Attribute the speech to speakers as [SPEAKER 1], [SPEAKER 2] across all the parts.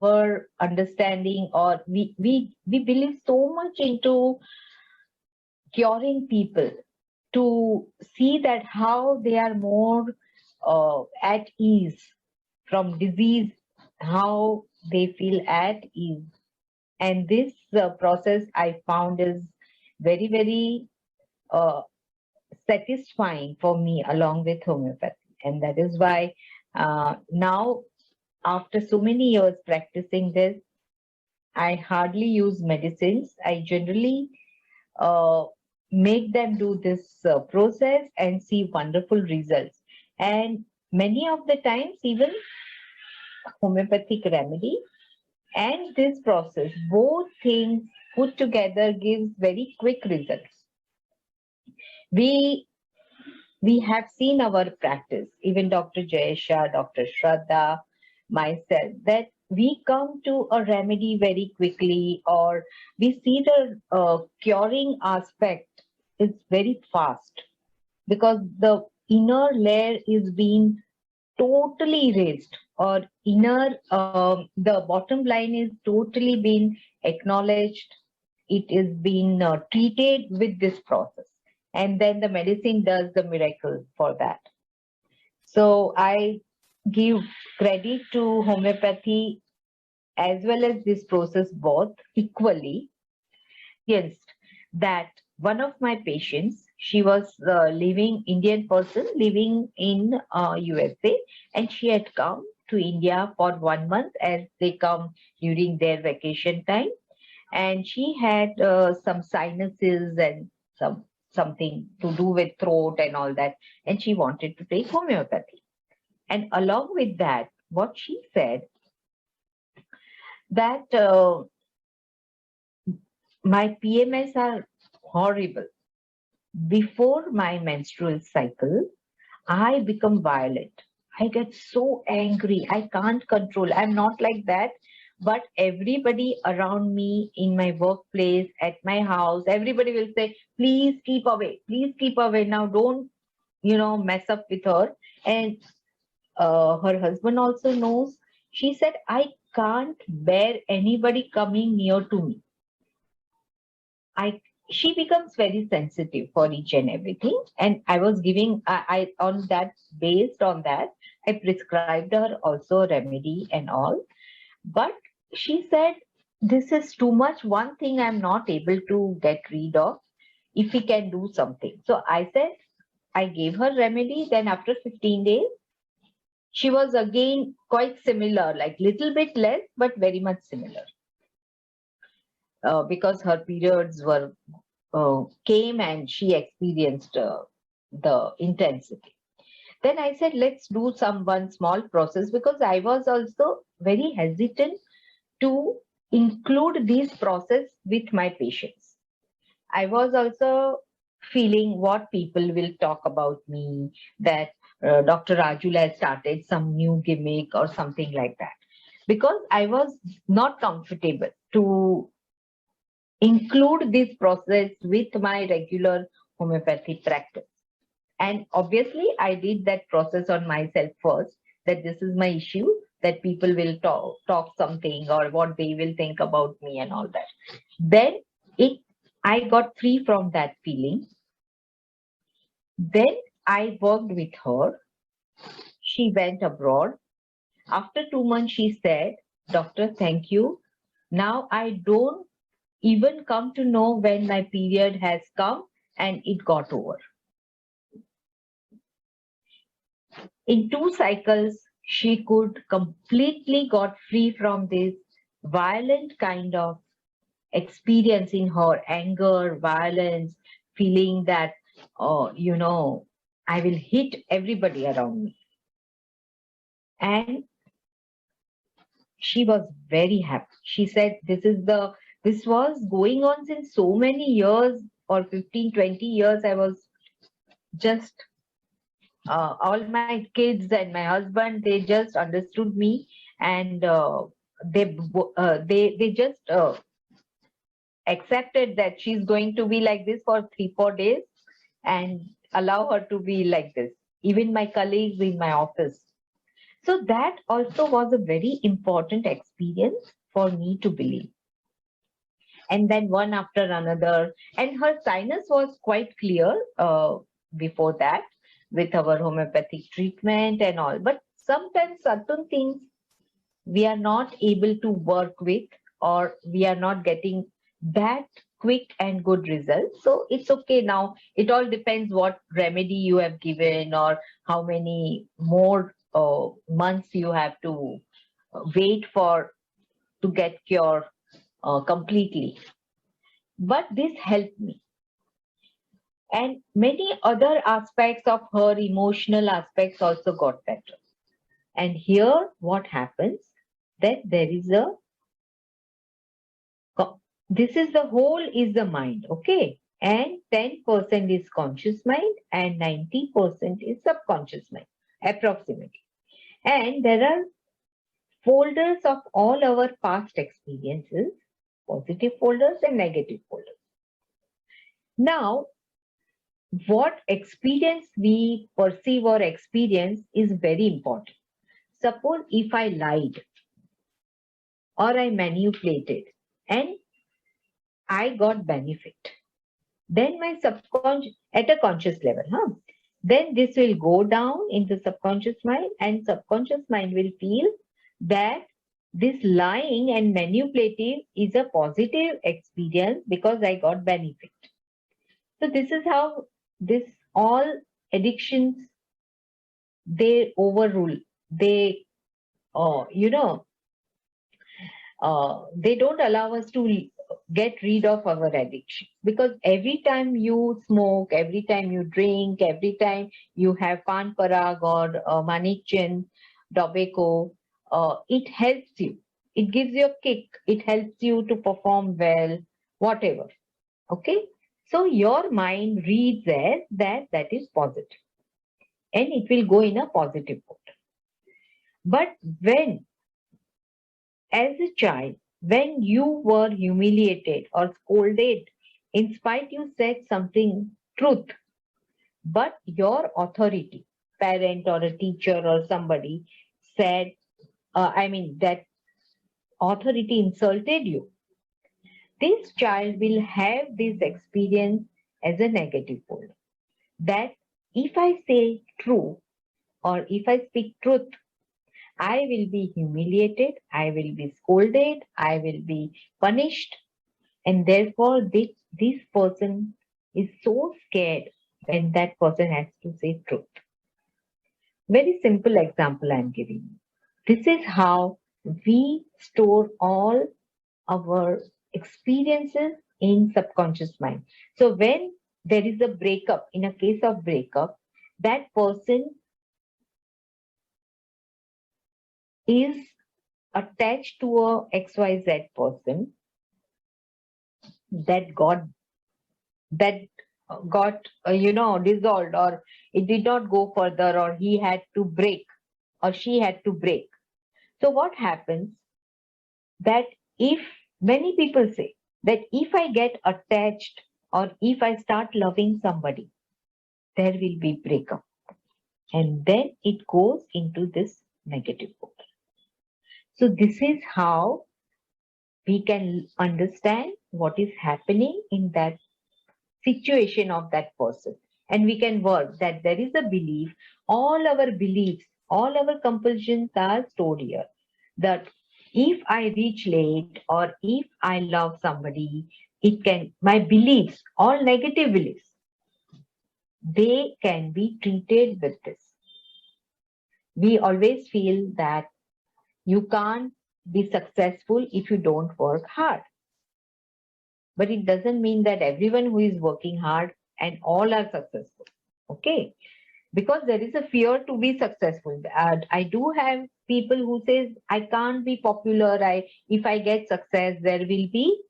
[SPEAKER 1] our understanding, or we believe so much into curing people, to see that how they are more at ease from disease, how they feel at ease. And this process I found is very, very uh, satisfying for me along with homeopathy. And that is why now, after so many years practicing this, I hardly use medicines. I generally uh, make them do this process and see wonderful results. And many of the times, even homeopathic remedy and this process, both things put together gives very quick results. We have seen our practice, even Dr. Jayasha, Dr. Shraddha, myself, that we come to a remedy very quickly, or we see the curing aspect is very fast, because the inner layer is being totally erased, or the bottom line is totally been acknowledged. It is being treated with this process, and then the medicine does the miracle for that. So I give credit to homeopathy as well as this process both equally. Yes, that one of my patients, she was living, Indian person living in USA, and she had come to India for 1 month, as they come during their vacation time. And she had some sinuses and something to do with throat and all that, and she wanted to take homeopathy. And along with that, what she said, that my PMS are horrible. Before my menstrual cycle, I become violent. I get so angry. I can't control. I'm not like that. But everybody around me, in my workplace, at my house, everybody will say, please keep away. Please keep away. Now don't, mess up with her. And her husband also knows. She said, I can't bear anybody coming near to me. She becomes very sensitive for each and everything. And I was giving, based on that, I prescribed her also a remedy and all. But she said, this is too much. One thing I'm not able to get rid of, if we can do something. So I said, I gave her remedy. Then after 15 days, she was again quite similar, like little bit less, but very much similar. Because her periods were came and she experienced the intensity. Then I said, let's do one small process, because I was also very hesitant to include this process with my patients. I was also feeling what people will talk about me, that Dr. Rajul has started some new gimmick or something like that. Because I was not comfortable to include this process with my regular homeopathy practice. And obviously, I did that process on myself first, that this is my issue, that people will talk something, or what they will think about me and all that. Then I got free from that feeling. Then I worked with her. She went abroad. After 2 months, she said, Doctor, thank you. Now I don't even come to know when my period has come, and it got over. In 2 cycles, she could completely got free from this violent kind of experience in her, anger, violence, feeling that, I will hit everybody around me. And she was very happy. She said, this was going on since so many years, or 15, 20 years. I was just, all my kids and my husband, they just understood me, and they just accepted that she's going to be like this for 3-4 days, and allow her to be like this. Even my colleagues in my office, So that also was a very important experience for me to believe. And then one after another, and her sinus was quite clear before that with our homeopathic treatment and all. But sometimes certain things we are not able to work with, or we are not getting that quick and good results. So it's okay now. It all depends what remedy you have given, or how many more months you have to wait for to get cure completely. But this helped me. And many other aspects of her emotional aspects also got better. And here what happens, that there is a this is the whole is the mind, okay? And 10% is conscious mind and 90% is subconscious mind, approximately. And there are folders of all our past experiences, positive folders and negative folders. Now, what experience we perceive or experience is very important. Suppose if I lied or I manipulated and I got benefit, then my subconscious, at a conscious level, then this will go down into subconscious mind, and subconscious mind will feel that this lying and manipulative is a positive experience because I got benefit. So this is how this all addictions, they overrule. They, they don't allow us to get rid of our addiction, because every time you smoke, every time you drink, every time you have pan parag or manichin, tobacco, it helps you. It gives you a kick. It helps you to perform well, whatever. Okay. So your mind reads as that is positive, and it will go in a positive mode. But when, as a child, when you were humiliated or scolded, in spite you said something truth, but your authority, parent or a teacher or somebody said, that authority insulted you, this child will have this experience as a negative pole. That if I say true or if I speak truth, I will be humiliated, I will be scolded, I will be punished, and therefore this person is so scared when that person has to say truth. Very simple example I'm giving you. This is how we store all our experiences in subconscious mind. So when there is a breakup, in a case of breakup, that person is attached to a XYZ person that got dissolved, or it did not go further, or he had to break or she had to break. So what happens, that if many people say that if I get attached or if I start loving somebody, there will be breakup, and then it goes into this negative mode. So this is how we can understand what is happening in that situation of that person. And we can work that there is a belief, all our beliefs, all our compulsions are stored here. That if I reach late or if I love somebody, my beliefs, all negative beliefs, they can be treated with this. We always feel that you can't be successful if you don't work hard. But it doesn't mean that everyone who is working hard and all are successful. Okay. Because there is a fear to be successful. I do have people who says, I can't be popular. If I get success, I'll be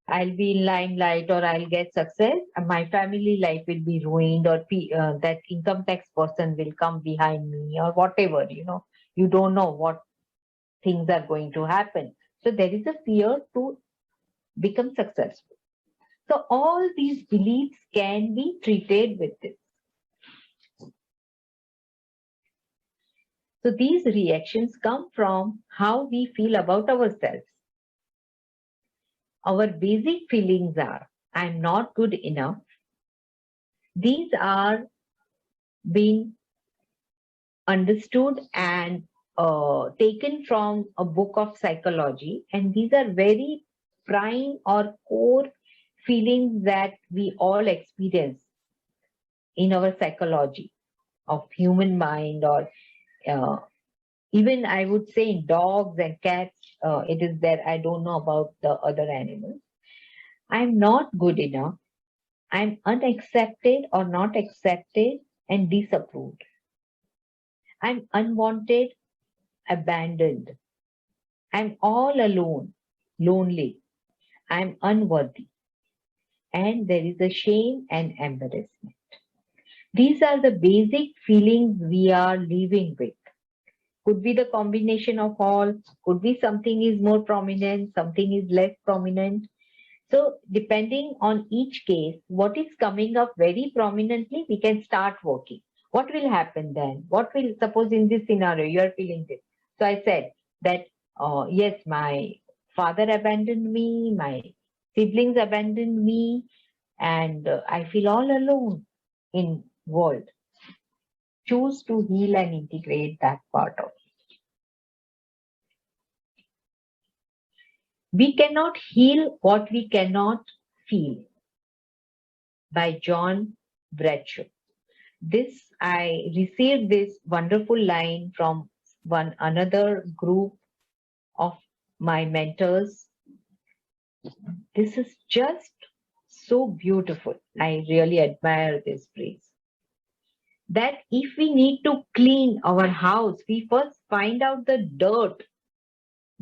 [SPEAKER 1] in limelight, or I'll get success, and my family life will be ruined, or that income tax person will come behind me, or whatever, you don't know what things are going to happen. So there is a fear to become successful. So all these beliefs can be treated with this. So these reactions come from how we feel about ourselves. Our basic feelings are, I'm not good enough. These are being understood and taken from a book of psychology, and these are very prime or core feelings that we all experience in our psychology of human mind, or uh, even I would say in dogs and cats, it is there. I don't know about the other animals. I'm not good enough. I'm unaccepted or not accepted and disapproved. I'm unwanted, abandoned. I'm all alone, lonely. I'm unworthy. And there is a shame and embarrassment. These are the basic feelings we are living with. Could be the combination of all, could be something is more prominent, something is less prominent. So depending on each case, what is coming up very prominently, we can start working. What will happen then? What will, suppose in this scenario, you are feeling this. So I said that, yes, my father abandoned me, my siblings abandoned me, and I feel all alone in world. Choose to heal and integrate that part of it. We cannot heal what we cannot feel, by John Bradshaw. This, I received this wonderful line from one another group of my mentors. This is just so beautiful. I really admire this phrase. That if we need to clean our house, we first find out the dirt.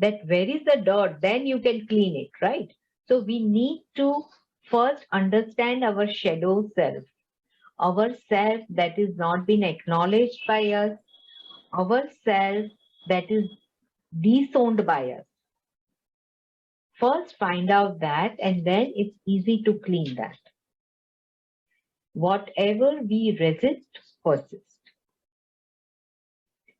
[SPEAKER 1] That where is the dirt, then you can clean it, right? So we need to first understand our shadow self, our self that is not been acknowledged by us, our self that is disowned by us. First find out that, and then it's easy to clean that. Whatever we resist, persists.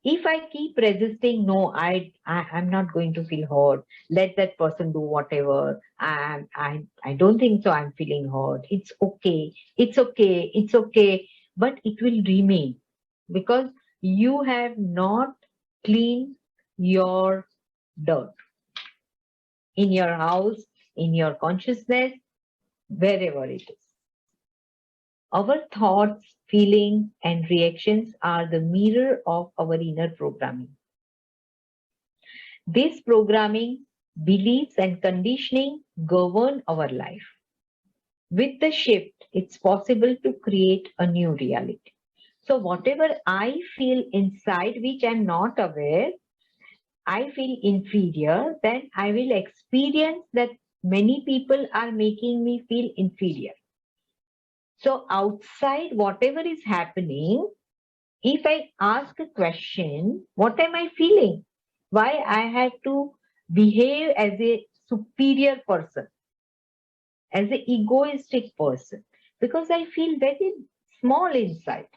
[SPEAKER 1] If I keep resisting, no, I'm not going to feel hurt. Let that person do whatever. I don't think so. I'm feeling hurt. It's okay. It's okay. It's okay. But it will remain because you have not cleaned your dirt in your house, in your consciousness, wherever it is. Our thoughts, feelings, and reactions are the mirror of our inner programming. This programming, beliefs, and conditioning govern our life. With the shift, it's possible to create a new reality. So, whatever I feel inside which I'm not aware, I feel inferior, then I will experience that many people are making me feel inferior. So outside, whatever is happening, if I ask a question, what am I feeling? Why I have to behave as a superior person, as an egoistic person? Because I feel very small inside.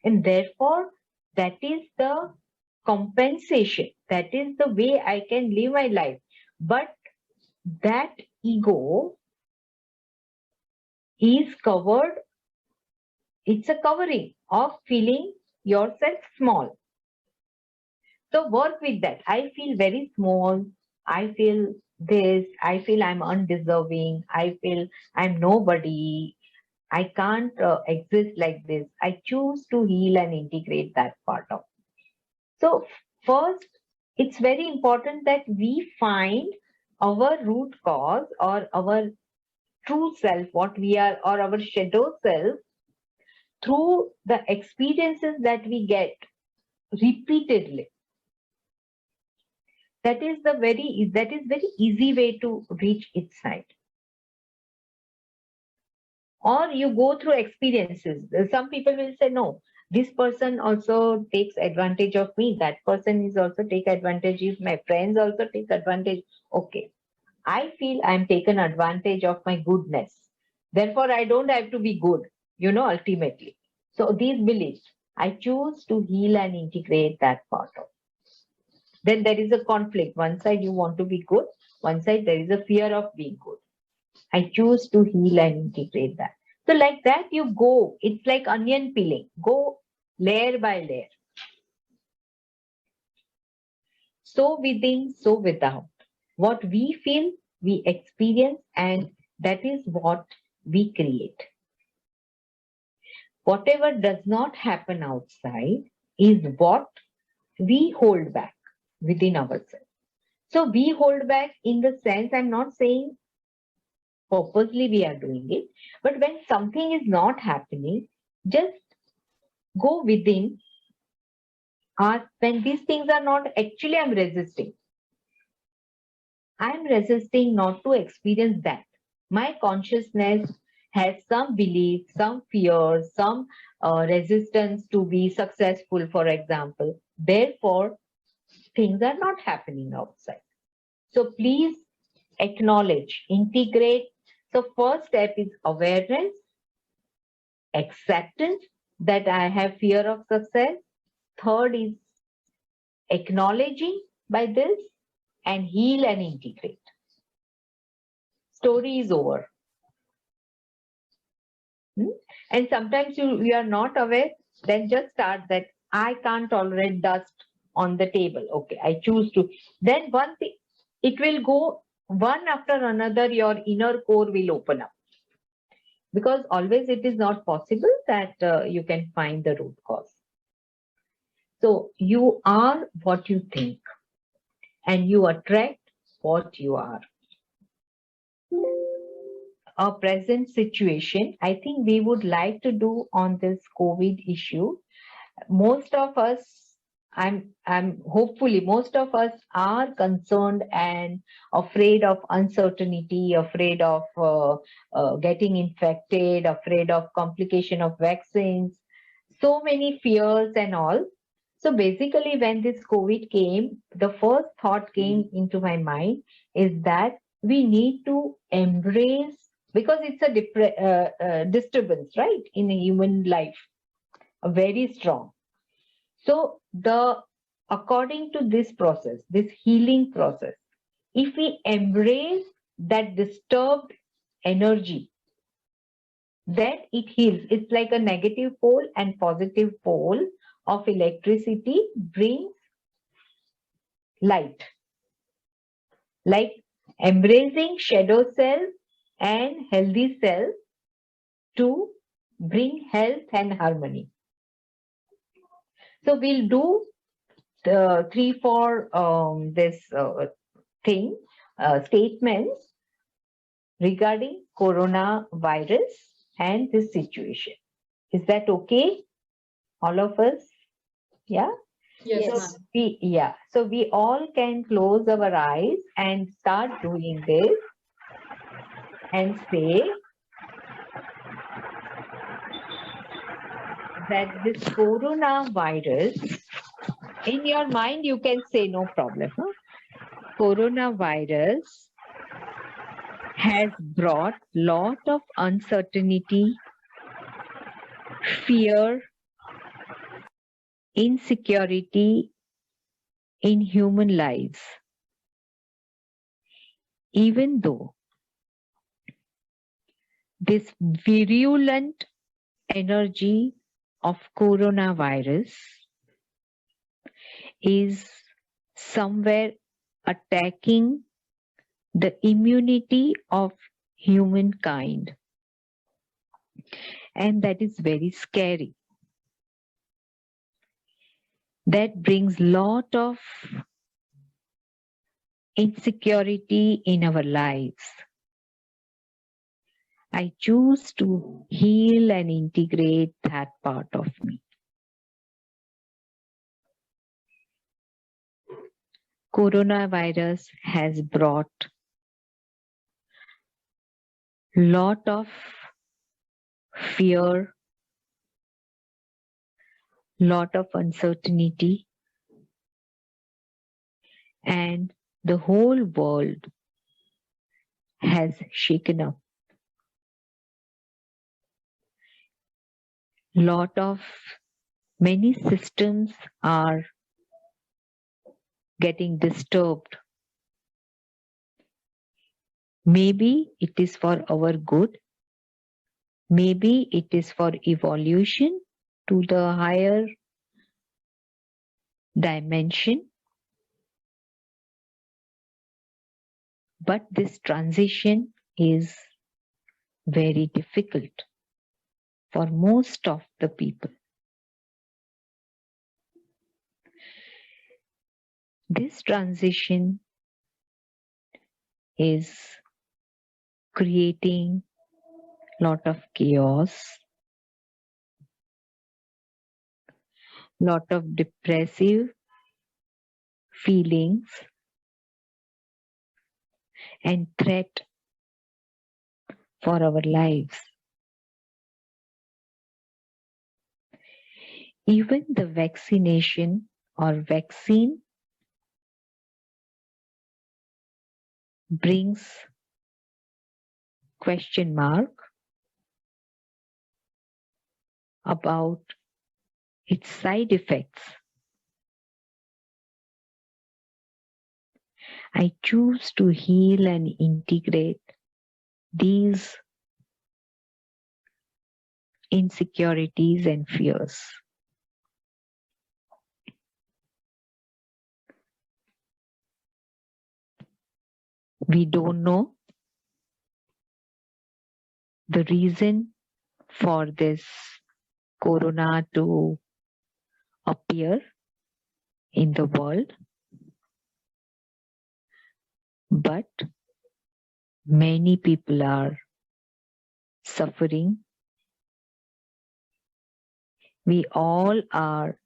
[SPEAKER 1] And therefore, that is the compensation. That is the way I can live my life. But that ego is covered, it's a covering of feeling yourself small. So work with that. I feel very small. I feel this. I feel I'm undeserving. I feel I'm nobody. I can't exist like this. I choose to heal and integrate that part of it. So first, it's very important that we find our root cause or our true self, what we are, or our shadow self, through the experiences that we get repeatedly. That is very easy way to reach its side. Or you go through experiences. Some people will say, no, this person also takes advantage of me. That person is also take advantage of my friends also take advantage. Okay. I feel I'm taken advantage of my goodness. Therefore, I don't have to be good, ultimately. So these beliefs. I choose to heal and integrate that part of. Then there is a conflict. One side you want to be good, one side there is a fear of being good. I choose to heal and integrate that. So like that you go, it's like onion peeling. Go layer by layer. So within, so without. What we feel, we experience, and that is what we create. Whatever does not happen outside is what we hold back within ourselves. So we hold back in the sense, I'm not saying purposely we are doing it, but when something is not happening, just go within. When these things are not, actually I'm resisting. I'm resisting not to experience that. My consciousness has some belief, some fear, some resistance to be successful, for example. Therefore, things are not happening outside. So please acknowledge, integrate. So first step is awareness, acceptance that I have fear of success. Third is acknowledging by this, and heal and integrate. Story is over. And sometimes you are not aware, then just start that I can't tolerate dust on the table. Okay, I choose to. Then one thing, it will go one after another, your inner core will open up. Because always it is not possible that you can find the root cause. So you are what you think, and you attract what you are. A present situation, I think we would like to do on this COVID issue. Most of us, I'm hopefully most of us are concerned and afraid of uncertainty, afraid of getting infected, afraid of complication of vaccines, so many fears and all. So basically, when this COVID came, the first thought came into my mind is that we need to embrace, because it's a disturbance, right, in a human life, a very strong. So according to this process, this healing process, if we embrace that disturbed energy, then it heals. It's like a negative pole and positive pole of electricity brings light. Like embracing shadow cells and healthy cells to bring health and harmony. So we'll do the 3-4 statements regarding coronavirus and this situation. Is that okay? All of us? Yeah?
[SPEAKER 2] Yes.
[SPEAKER 1] So we all can close our eyes and start doing this and say that this coronavirus, in your mind you can say no problem. Coronavirus has brought lot of uncertainty, fear, insecurity in human lives. Even though this virulent energy of coronavirus is somewhere attacking the immunity of humankind, and that is very scary. That brings lot of insecurity in our lives. I choose to heal and integrate that part of me. Coronavirus has brought lot of fear, lot of uncertainty, and the whole world has shaken up. Lot of Many systems are getting disturbed. Maybe it is for our good. Maybe it is for evolution to the higher dimension. But this transition is very difficult for most of the people. This transition is creating lot of chaos, lot of depressive feelings and threat for our lives. Even the vaccination or vaccine brings question mark about its side effects. I choose to heal and integrate these insecurities and fears. We don't know the reason for this corona to appear in the world, but many people are suffering. We all are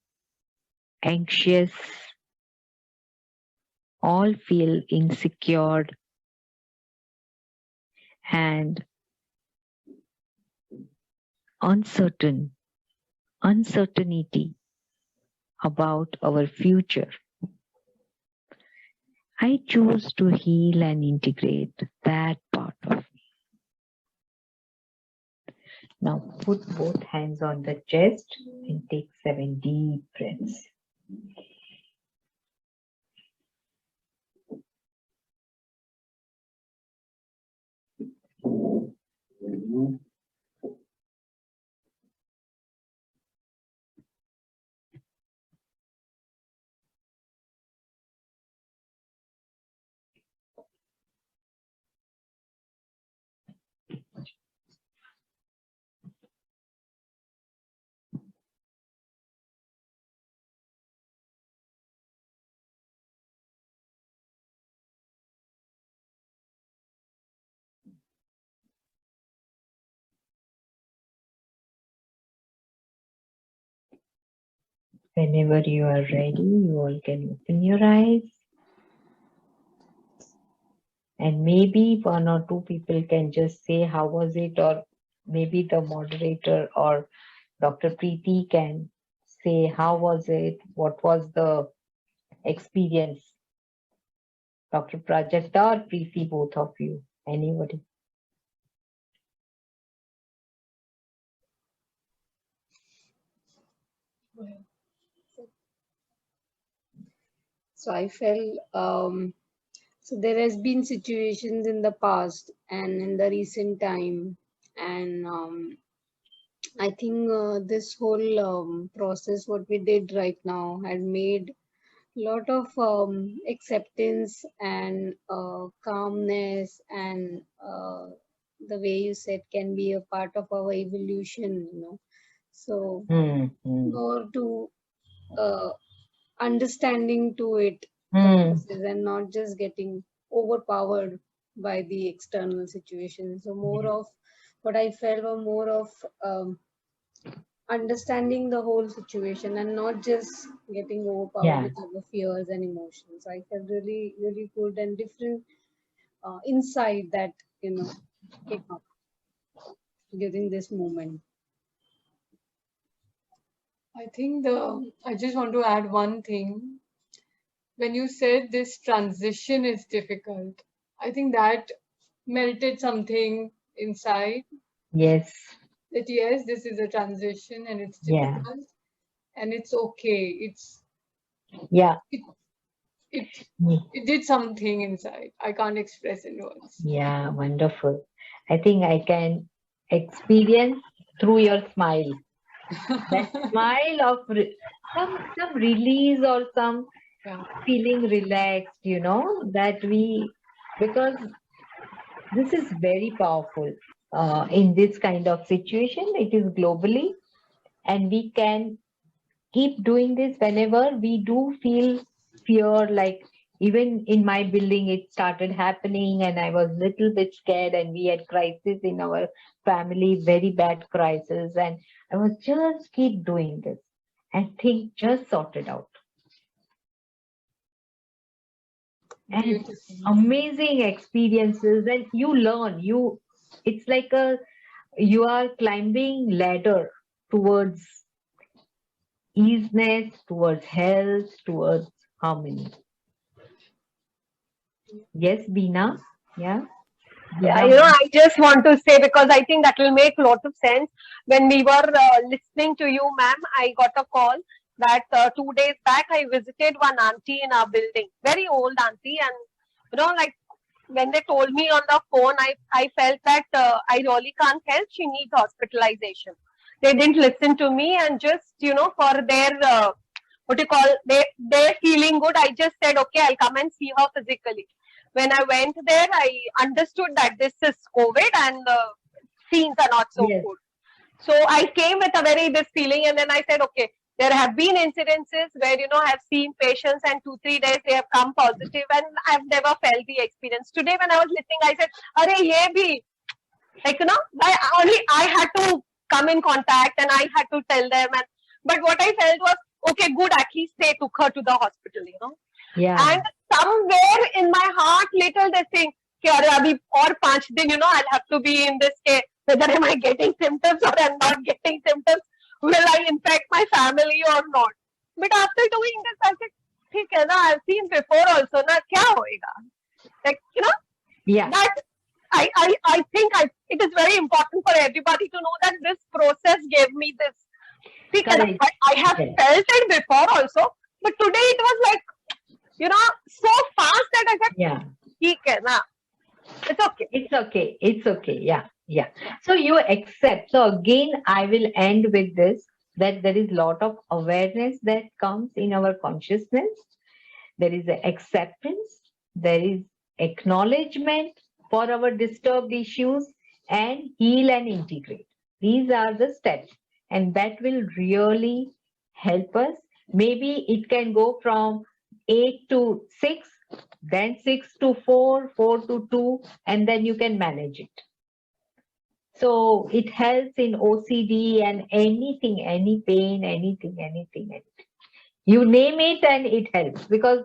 [SPEAKER 1] anxious, all feel insecure and uncertainty about our future. I choose to heal and integrate that part of me. Now put both hands on the chest and take 7 deep breaths. Whenever you are ready, you all can open your eyes. And maybe 1 or 2 people can just say, how was it? Or maybe the moderator or Dr. Preeti can say, how was it? What was the experience? Dr. Prajakta or Preeti, both of you, anybody?
[SPEAKER 2] So I felt, so there has been situations in the past and in the recent time, and I think this whole process, what we did right now, had made a lot of acceptance and calmness, and the way you said can be a part of our evolution, So more to understanding to it, and not just getting overpowered by the external situation. So more of what I felt were more of understanding the whole situation and not just getting overpowered with our fears and emotions. I felt really, really good and different insight that came up during this moment.
[SPEAKER 3] I think I just want to add one thing. When you said this transition is difficult, I think that melted something inside.
[SPEAKER 1] Yes.
[SPEAKER 3] That yes, this is a transition and it's difficult. and it's okay.
[SPEAKER 1] Yeah.
[SPEAKER 3] It
[SPEAKER 1] Mm.
[SPEAKER 3] it did something inside. I can't express in words.
[SPEAKER 1] Yeah, wonderful. I think I can experience through your smile. That smile of some release or some
[SPEAKER 3] Yeah.
[SPEAKER 1] feeling relaxed, that because this is very powerful in this kind of situation. It is globally, and we can keep doing this whenever we do feel fear. Like even in my building, it started happening, and I was little bit scared, and we had crisis in our family, very bad crisis, and I was just keep doing this and think just sort it out. And
[SPEAKER 3] Beautiful.
[SPEAKER 1] amazing experiences, and you learn. It's like you are climbing ladder towards easiness, towards health, towards harmony. Yes, Beena? Yeah?
[SPEAKER 4] Yeah,
[SPEAKER 1] Beena?
[SPEAKER 4] I just want to say, because I think that will make a lot of sense. When we were listening to you, ma'am, I got a call that 2 days back I visited one auntie in our building, very old auntie, and like when they told me on the phone, I felt that I really can't help. She needs hospitalization. They didn't listen to me, and just for their what you call they're feeling good, I just said, okay, I'll come and see her physically. When I went there, I understood that this is COVID and the scenes are not so
[SPEAKER 1] Yes.
[SPEAKER 4] good. So I came with a very this feeling, and then I said, okay, there have been incidences where I've seen patients and 2-3 days they have come positive, and I've never felt the experience. Today when I was listening, I said, "Arey, ye bhi." Like I had to come in contact, and I had to tell them, but what I felt was, okay, good, at least they took her to the hospital.
[SPEAKER 1] Yeah.
[SPEAKER 4] And somewhere in my heart, little this thing, कि अरे अभी और 5 दिन, I'll have to be in this case. Whether am I getting symptoms or I'm not getting symptoms? Will I infect my family or not? But after doing this, I said, ठीक है ना, I've seen before also ना, क्या होएगा? Like,
[SPEAKER 1] Yeah.
[SPEAKER 4] that I think it is very important for everybody to know that this process gave me this. ठीक है ना,
[SPEAKER 1] Correct.
[SPEAKER 4] I have
[SPEAKER 1] Yes.
[SPEAKER 4] felt it before also, but today it was like, so fast that I said,
[SPEAKER 1] Yeah.
[SPEAKER 4] ठीक है ना, it's okay.
[SPEAKER 1] It's okay. It's okay. Yeah. Yeah. So you accept. So again, I will end with this, that there is lot of awareness that comes in our consciousness. There is acceptance. There is acknowledgement for our disturbed issues, and heal and integrate. These are the steps, and that will really help us. Maybe it can go from 8 to 6, then 6 to 4, 4 to 2, and then you can manage it. So it helps in OCD and anything, any pain, anything. You name it and it helps, because